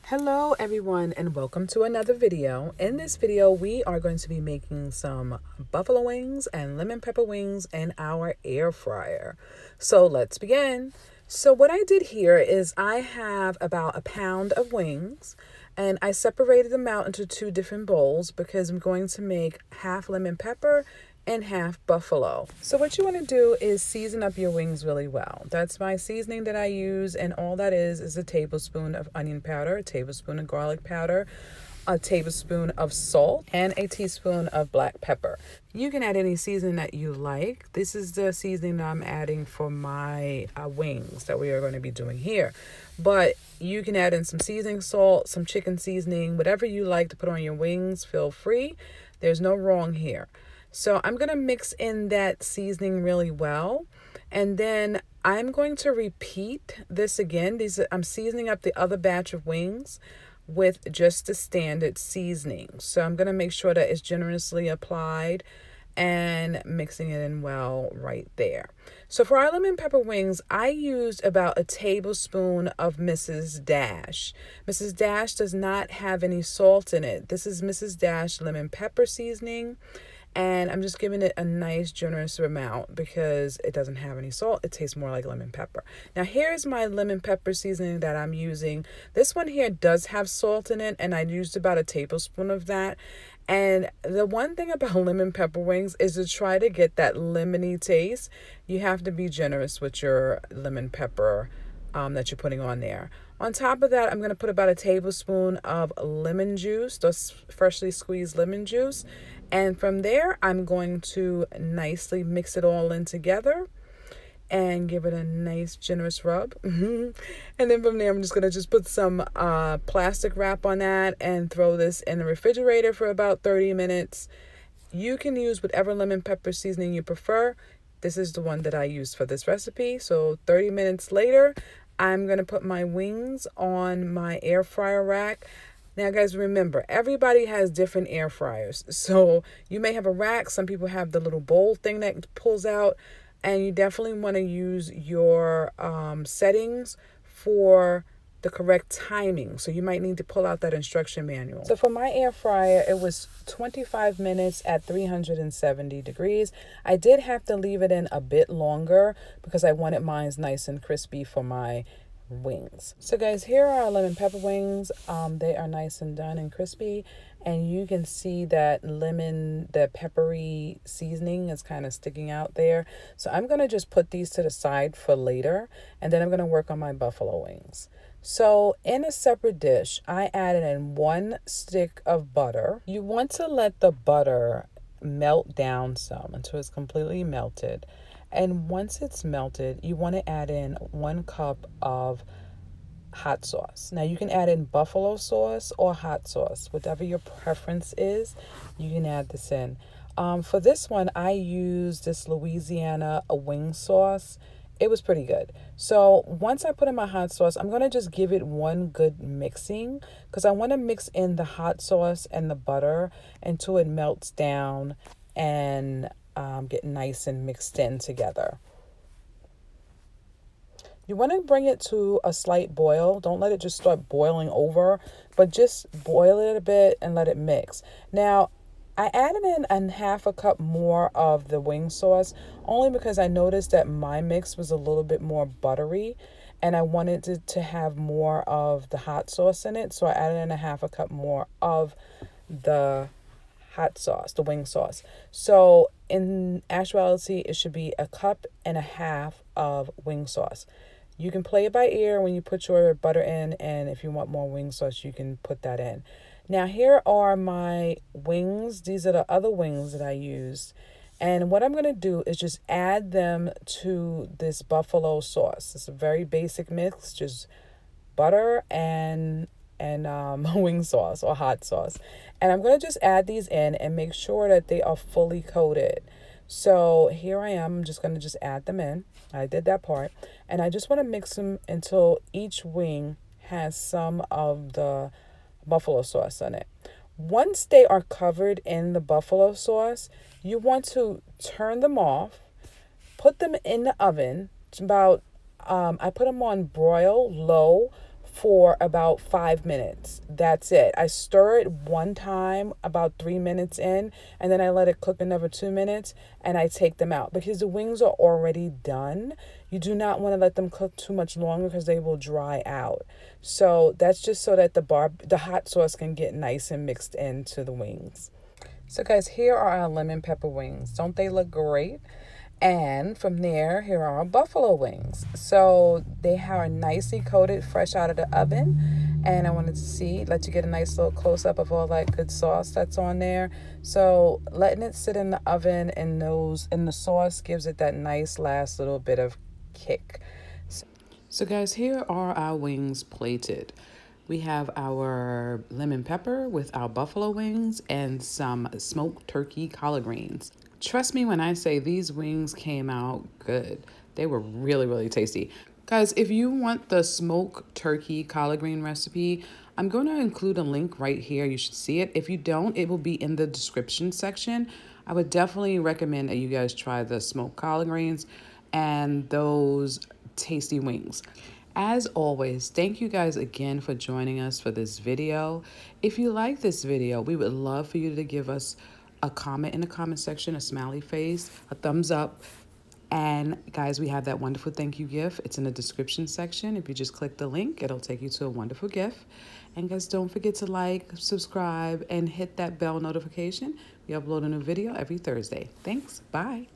Hello everyone and welcome to another video. In this video we are going to be making some buffalo wings and lemon pepper wings in our air fryer. So let's begin. So what I did here is I have about a pound of wings and I separated them out into two different bowls because I'm going to make half lemon pepper and half buffalo. So what you want to do is season up your wings really well. That's my seasoning that I use, and all that is a tablespoon of onion powder, a tablespoon of garlic powder, a tablespoon of salt, and a teaspoon of black pepper. You can add any seasoning that you like. This is the seasoning that I'm adding for my wings that we are going to be doing here. But you can add in some seasoning salt, some chicken seasoning, whatever you like to put on your wings, feel free. There's no wrong here. So I'm going to mix in that seasoning really well. And then I'm going to repeat this again. I'm seasoning up the other batch of wings with just the standard seasoning. So I'm going to make sure that it's generously applied and mixing it in well right there. So for our lemon pepper wings, I used about a tablespoon of Mrs. Dash. Mrs. Dash does not have any salt in it. This is Mrs. Dash lemon pepper seasoning. And I'm just giving it a nice generous amount because it doesn't have any salt. It tastes more like lemon pepper. Now here's my lemon pepper seasoning that I'm using. This one here does have salt in it, and I used about a tablespoon of that. And the one thing about lemon pepper wings is to try to get that lemony taste. You have to be generous with your lemon pepper that you're putting on there. On top of that, I'm going to put about a tablespoon of lemon juice, those freshly squeezed lemon juice. And from there, I'm going to nicely mix it all in together and give it a nice generous rub. And then from there, I'm just going to put some plastic wrap on that and throw this in the refrigerator for about 30 minutes. You can use whatever lemon pepper seasoning you prefer. This is the one that I used for this recipe. So 30 minutes later, I'm going to put my wings on my air fryer rack. Now, guys, remember, everybody has different air fryers. So you may have a rack. Some people have the little bowl thing that pulls out. And you definitely want to use your settings for the correct timing. So you might need to pull out that instruction manual. So for my air fryer, it was 25 minutes at 370 degrees. I did have to leave it in a bit longer because I wanted mine nice and crispy for my wings. So guys, here are our lemon pepper wings. They are nice and done and crispy, and you can see that the peppery seasoning is kind of sticking out there. So I'm going to just put these to the side for later, and then I'm going to work on my buffalo wings. So in a separate dish, I added in 1 stick of butter. You want to let the butter melt down some until it's completely melted. And once it's melted, you want to add in 1 cup of hot sauce. Now you can add in buffalo sauce or hot sauce, whatever your preference is, you can add this in. For this one, I used this Louisiana wing sauce. It was pretty good. So once I put in my hot sauce, I'm going to just give it one good mixing because I want to mix in the hot sauce and the butter until it melts down and get nice and mixed in together. You want to bring it to a slight boil. Don't let it just start boiling over, but just boil it a bit and let it mix. Now, I added in half a cup more of the wing sauce only because I noticed that my mix was a little bit more buttery and I wanted to have more of the hot sauce in it. So I added in a half a cup more of the hot sauce, the wing sauce. So in actuality, it should be 1.5 cups of wing sauce. You can play it by ear when you put your butter in, and if you want more wing sauce, you can put that in. Now, here are my wings. These are the other wings that I used. And what I'm going to do is just add them to this buffalo sauce. It's a very basic mix, just butter and wing sauce or hot sauce. And I'm going to just add these in and make sure that they are fully coated. So here I am. I'm just going to just add them in. I did that part. And I just want to mix them until each wing has some of the buffalo sauce on it. Once they are covered in the buffalo sauce, you want to turn them off, put them in the oven. It's about, I put them on broil low for about 5 minutes. That's it. I stir it one time about 3 minutes in, and then I let it cook another 2 minutes, and I take them out because the wings are already done. You do not want to let them cook too much longer because they will dry out. So that's just so that the hot sauce can get nice and mixed into the wings. So guys, here are our lemon pepper wings. Don't they look great? And from there, here are our buffalo wings. So they are nicely coated, fresh out of the oven. And I wanted to let you get a nice little close up of all that good sauce that's on there. So letting it sit in the oven and the sauce gives it that nice last little bit of kick. So guys, here are our wings plated. We have our lemon pepper with our buffalo wings and some smoked turkey collard greens. Trust me when I say these wings came out good. They were really, really tasty. Guys, if you want the smoked turkey collard green recipe, I'm going to include a link right here. You should see it. If you don't, it will be in the description section. I would definitely recommend that you guys try the smoked collard greens and those tasty wings. As always, thank you guys again for joining us for this video. If you like this video, we would love for you to give us a comment in the comment section, a smiley face, a thumbs up. And guys, we have that wonderful thank you gift. It's in the description section. If you just click the link, it'll take you to a wonderful gift. And guys, don't forget to like, subscribe, and hit that bell notification. We upload a new video every Thursday. Thanks. Bye.